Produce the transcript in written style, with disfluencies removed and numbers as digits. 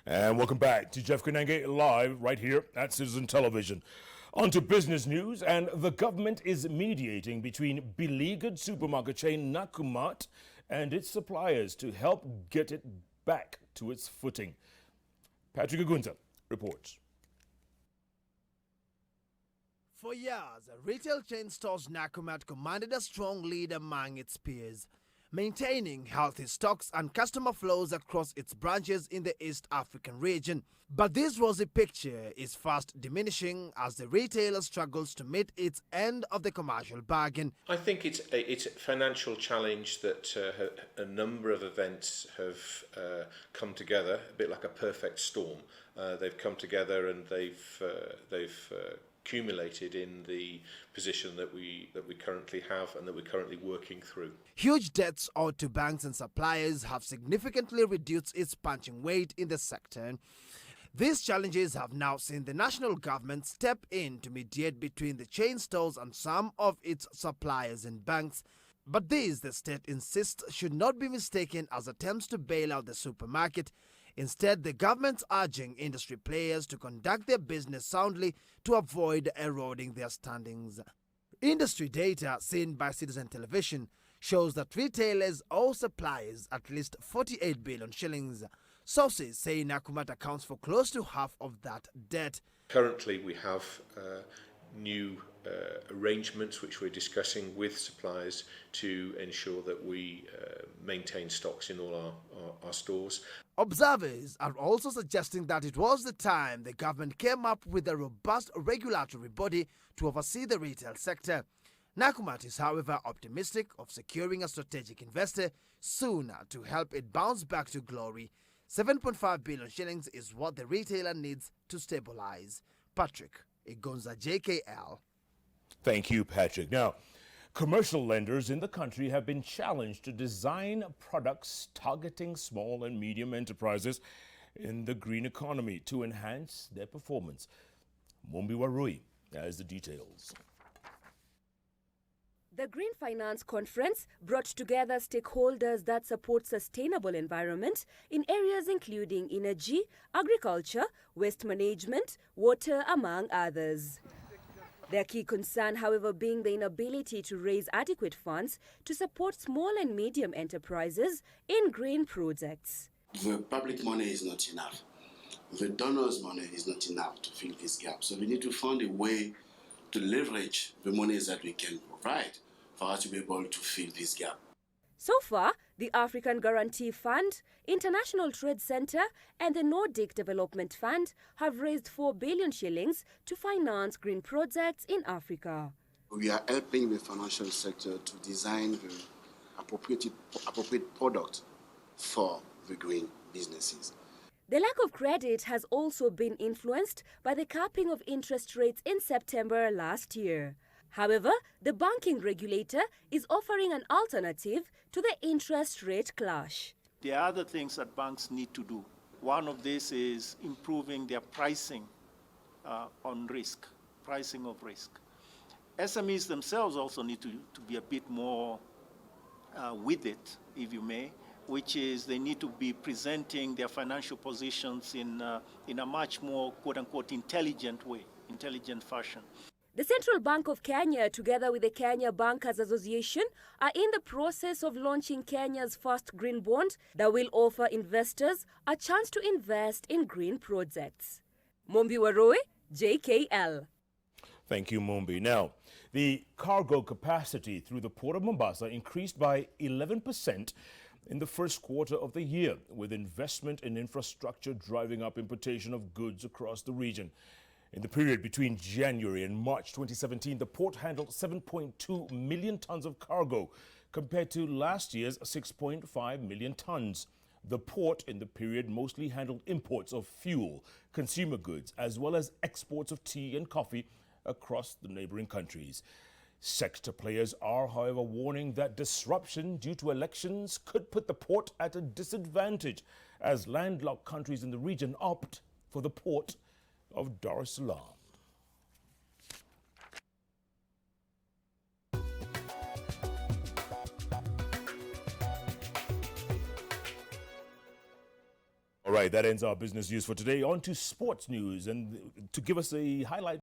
And welcome back to Jeff Koinange live right here at Citizen Television. On to business news, and the government is mediating between beleaguered supermarket chain Nakumatt and its suppliers to help get it back to its footing. Patrick Agunta reports. For years, retail chain stores Nakumatt commanded a strong lead among its peers, maintaining healthy stocks and customer flows across its branches in the East African region. But this rosy picture is fast diminishing as the retailer struggles to meet its end of the commercial bargain. I think it's a financial challenge that a number of events have come together, a bit like a perfect storm. They've come together and they've accumulated in the position that we currently have and that we're currently working through. Huge debts owed to banks and suppliers have significantly reduced its punching weight in the sector. These challenges have now seen the national government step in to mediate between the chain stores and some of its suppliers and banks. But these, the state insists, should not be mistaken as attempts to bail out the supermarket. Instead, the government's urging industry players to conduct their business soundly to avoid eroding their standings. Industry data seen by Citizen Television shows that retailers owe suppliers at least 48 billion shillings. Sources say Nakumatt accounts for close to half of that debt. Currently, we have new arrangements which we're discussing with suppliers to ensure that we maintain stocks in all our stores. Observers are also suggesting that it was the time the government came up with a robust regulatory body to oversee the retail sector. Nakumatt is, however, optimistic of securing a strategic investor sooner to help it bounce back to glory. 7.5 billion shillings is what the retailer needs to stabilize. Patrick Igonza, JKL. Thank you, Patrick. Now, commercial lenders in the country have been challenged to design products targeting small and medium enterprises in the green economy to enhance their performance. Mombi Warui has the details. The Green Finance Conference brought together stakeholders that support sustainable environment in areas including energy, agriculture, waste management, water, among others. Their key concern, however, being the inability to raise adequate funds to support small and medium enterprises in green projects. The public money is not enough. The donors' money is not enough to fill this gap. So we need to find a way to leverage the monies that we can provide for us to be able to fill this gap. So far, the African Guarantee Fund, International Trade Center and the Nordic Development Fund have raised 4 billion shillings to finance green projects in Africa. We are helping the financial sector to design the appropriate product for the green businesses. The lack of credit has also been influenced by the capping of interest rates in September last year. However, the banking regulator is offering an alternative to the interest rate clash. There are other things that banks need to do. One of these is improving their pricing on risk, pricing of risk. SMEs themselves also need to be a bit more with it, if you may, which is they need to be presenting their financial positions in a much more, quote-unquote, intelligent way, intelligent fashion. The Central Bank of Kenya, together with the Kenya Bankers Association, are in the process of launching Kenya's first green bond that will offer investors a chance to invest in green projects. Mombi Warui, JKL. Thank you, Mombi. Now, the cargo capacity through the Port of Mombasa increased by 11% in the first quarter of the year, with investment in infrastructure driving up importation of goods across the region. In the period between January and March 2017, the port handled 7.2 million tons of cargo, compared to last year's 6.5 million tons. The port in the period mostly handled imports of fuel, consumer goods, as well as exports of tea and coffee across the neighboring countries. Sector players are, however, warning that disruption due to elections could put the port at a disadvantage as landlocked countries in the region opt for the port of Dar es Salaam. right, that ends our business news for today. On to sports news. And to give us a highlight